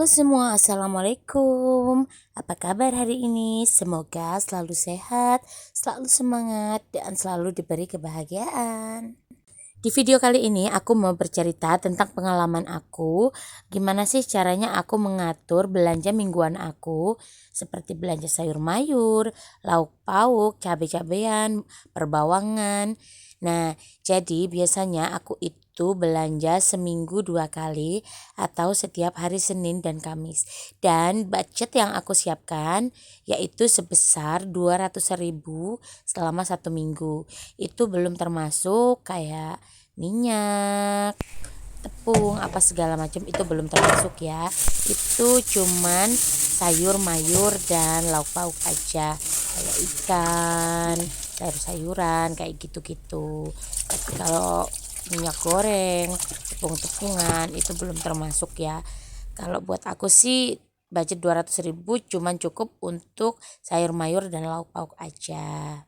Halo semua, Assalamualaikum. Apa kabar hari ini? Semoga selalu sehat, selalu semangat, dan selalu diberi kebahagiaan. Di video kali ini aku mau bercerita tentang pengalaman aku. Gimana sih caranya aku mengatur belanja mingguan aku, seperti belanja sayur mayur, lauk pauk, cabai-cabean, perbawangan. Nah, jadi biasanya aku itu belanja seminggu 2 kali atau setiap hari Senin dan Kamis. Dan budget yang aku siapkan yaitu sebesar 200.000 selama 1 minggu. Itu belum termasuk kayak minyak, tepung, apa segala macam, itu belum termasuk ya. Itu cuman sayur mayur dan lauk pauk aja, kayak ikan, sayur-sayuran kayak gitu-gitu. Tapi kalau minyak goreng, tepung-tepungan itu belum termasuk ya. Kalau buat aku sih budget 200.000 cuman cukup untuk sayur mayur dan lauk pauk aja.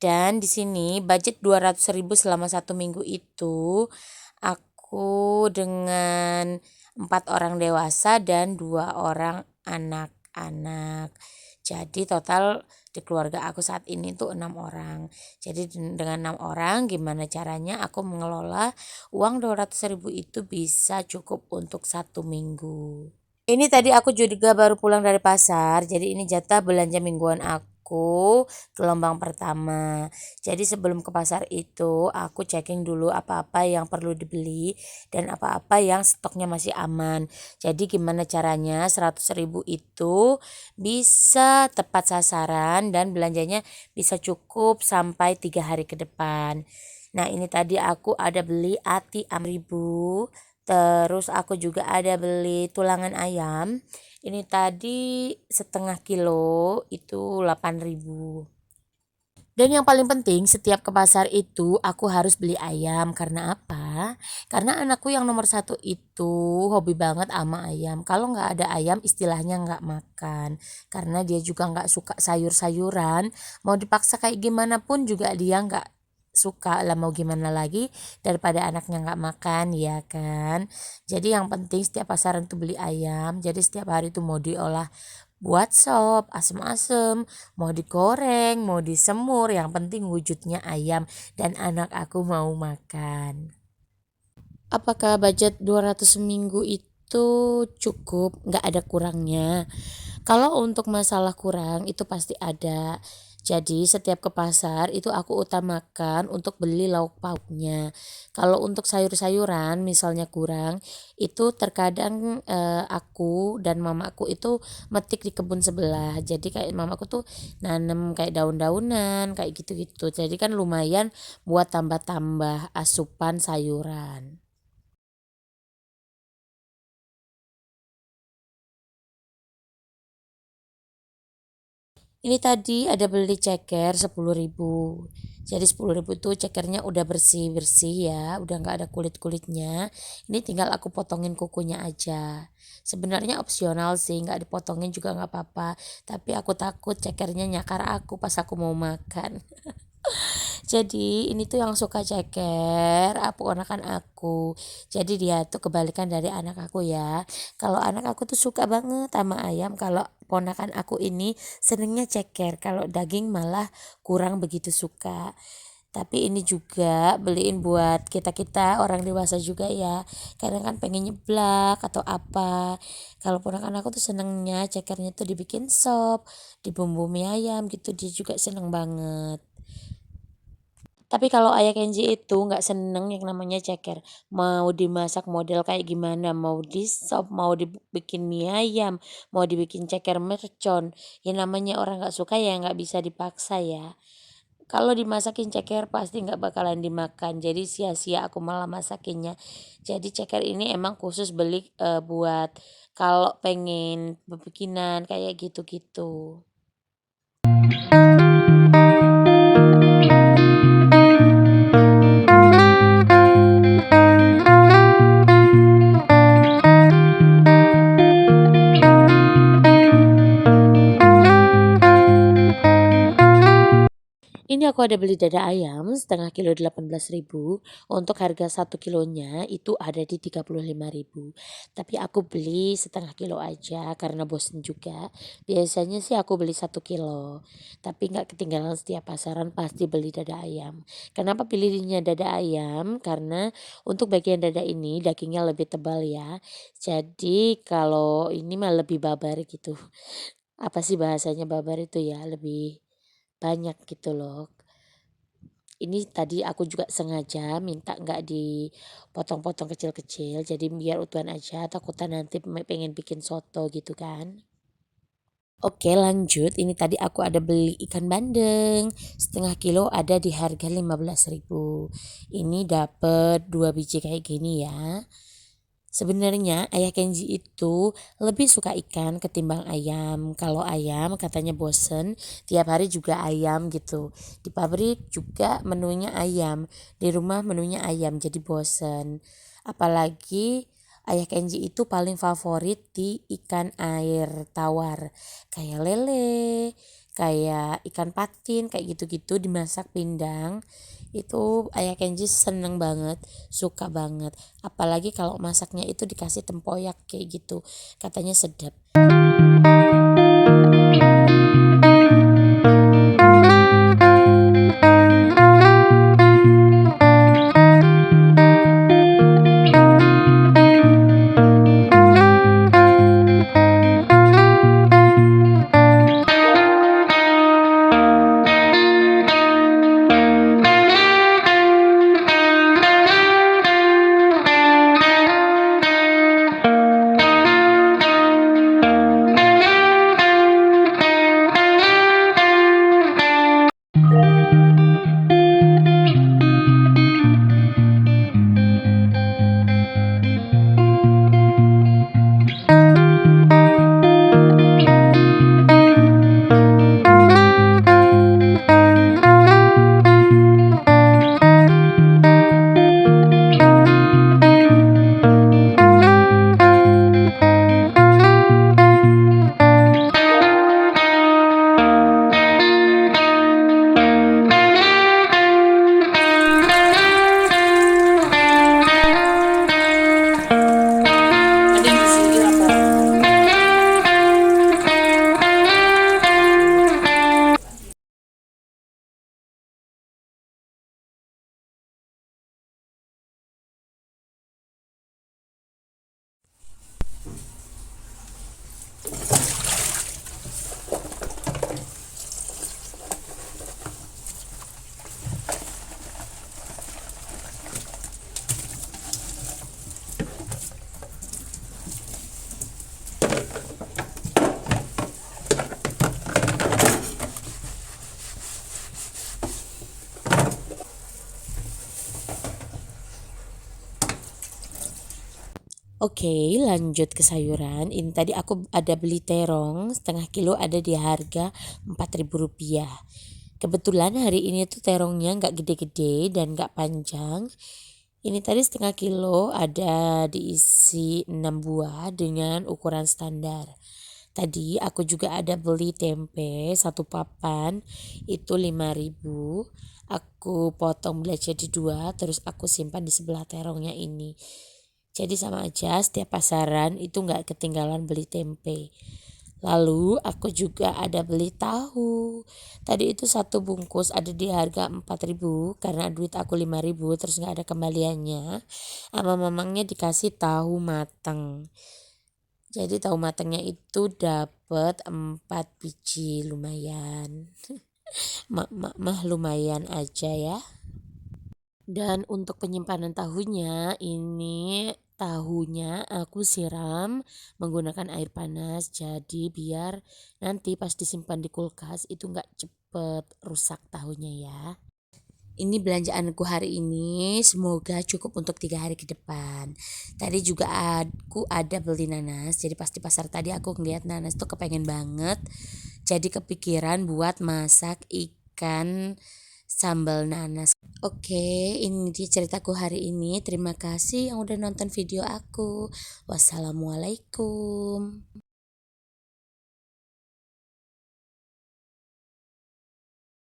Dan di sini budget 200.000 selama 1 minggu itu aku dengan 4 orang dewasa dan 2 orang anak-anak. Jadi total di keluarga aku saat ini tuh 6 orang. Jadi dengan 6 orang gimana caranya aku mengelola uang 200.000 itu bisa cukup untuk 1 minggu. Ini tadi aku juga baru pulang dari pasar, jadi ini jatah belanja mingguan aku gelombang pertama. Jadi sebelum ke pasar itu aku checking dulu apa-apa yang perlu dibeli dan apa-apa yang stoknya masih aman. Jadi gimana caranya 100.000 itu bisa tepat sasaran dan belanjanya bisa cukup sampai 3 hari ke depan. Nah, ini tadi aku ada beli ati 6.000. Terus aku juga ada beli tulangan ayam. Ini tadi setengah kilo itu 8.000. Dan yang paling penting setiap ke pasar itu aku harus beli ayam. Karena apa? Karena anakku yang nomor 1 itu hobi banget sama ayam. Kalau nggak ada ayam istilahnya nggak makan. Karena dia juga nggak suka sayur-sayuran. Mau dipaksa kayak gimana pun juga dia nggak suka lah, mau gimana lagi daripada anaknya nggak makan ya kan. Jadi yang penting setiap pasaran tuh beli ayam. Jadi setiap hari tuh mau diolah buat sop, asem-asem, mau digoreng, mau disemur, yang penting wujudnya ayam dan anak aku mau makan. Apakah budget 200 seminggu itu cukup? Nggak ada kurangnya. Kalau untuk masalah kurang itu pasti ada. Jadi setiap ke pasar itu aku utamakan untuk beli lauk pauknya. Kalau untuk sayur-sayuran misalnya kurang, itu terkadang aku dan mamaku itu metik di kebun sebelah. Jadi kayak mamaku tuh nanem kayak daun-daunan kayak gitu-gitu. Jadi kan lumayan buat tambah-tambah asupan sayuran. Ini tadi ada beli ceker 10.000. Jadi 10.000 tuh cekernya udah bersih-bersih ya, udah nggak ada kulit-kulitnya. Ini tinggal aku potongin kukunya aja. Sebenarnya opsional sih, nggak dipotongin juga nggak apa-apa. Tapi aku takut cekernya nyakar aku pas aku mau makan. Jadi ini tuh yang suka ceker, ponakan aku. Jadi dia tuh kebalikan dari anak aku ya. Kalau anak aku tuh suka banget sama ayam, kalau ponakan aku ini senengnya ceker. Kalau daging malah kurang begitu suka. Tapi ini juga beliin buat kita-kita orang dewasa juga ya. Kadang kan pengen nyeblak atau apa. Kalau ponakan aku tuh senengnya cekernya tuh dibikin sop, dibumbu mie ayam gitu, dia juga seneng banget. Tapi kalau ayah Kenji itu nggak seneng yang namanya ceker. Mau dimasak model kayak gimana, mau di sop, mau dibikin mie ayam, mau dibikin ceker mercon. Ya namanya orang nggak suka ya nggak bisa dipaksa ya. Kalau dimasakin ceker pasti nggak bakalan dimakan. Jadi sia-sia aku malah masakinnya. Jadi ceker ini emang khusus beli buat kalau pengen bebikinan kayak gitu-gitu. Ini aku aku ada beli dada ayam setengah kilo 18.000. Untuk harga 1 kilonya itu ada di 35.000. Tapi aku beli setengah kilo aja karena bosen juga. Biasanya sih aku beli 1 kilo. Tapi nggak ketinggalan setiap pasaran pasti beli dada ayam. Kenapa pilihnya dada ayam? Karena untuk bagian dada ini dagingnya lebih tebal ya. Jadi kalau ini mah lebih babar gitu. Apa sih bahasanya babar itu ya? Lebih banyak gitu loh. Ini tadi aku juga sengaja minta nggak dipotong-potong kecil-kecil, jadi biar utuhan aja, takutan nanti pengen bikin soto gitu kan. Oke lanjut, ini tadi aku ada beli ikan bandeng, setengah kilo ada di harga 15.000. Ini dapet 2 biji kayak gini ya. Sebenarnya ayah Kenji itu lebih suka ikan ketimbang ayam. Kalau ayam katanya bosen, tiap hari juga ayam gitu. Di pabrik juga menunya ayam, di rumah menunya ayam jadi bosen. Apalagi ayah Kenji itu paling favorit di ikan air tawar. Kayak lele, kayak ikan patin, kayak gitu-gitu dimasak pindang. Itu ayah Kenji seneng banget, suka banget. Apalagi kalau masaknya itu dikasih tempoyak kayak gitu, katanya sedap. Oke, lanjut ke sayuran. Ini tadi aku ada beli terong setengah kilo ada di harga Rp4.000. Kebetulan hari ini tuh terongnya nggak gede-gede dan nggak panjang. Ini tadi setengah kilo ada diisi 6 buah dengan ukuran standar. Tadi aku juga ada beli tempe 1 papan itu 5.000. Aku potong belah jadi 2 terus aku simpan di sebelah terongnya ini. Jadi sama aja setiap pasaran itu nggak ketinggalan beli tempe. Lalu aku juga ada beli tahu. Tadi itu 1 bungkus ada di harga 4.000 karena duit aku 5.000 terus nggak ada kembaliannya. Sama mamangnya dikasih tahu mateng. Jadi tahu matengnya itu dapat 4 biji lumayan. Mah lumayan aja ya. Dan untuk penyimpanan tahunya ini tahunya aku siram menggunakan air panas jadi biar nanti pas disimpan di kulkas itu nggak cepet rusak tahunya ya. Ini belanjaanku hari ini semoga cukup untuk 3 hari ke depan. Tadi juga aku ada beli nanas jadi pas di pasar tadi aku ngeliat nanas tuh kepengen banget. Jadi kepikiran buat masak ikan sambal nanas. Oke, ini dia ceritaku hari ini. Terima kasih yang udah nonton video aku. Wassalamualaikum.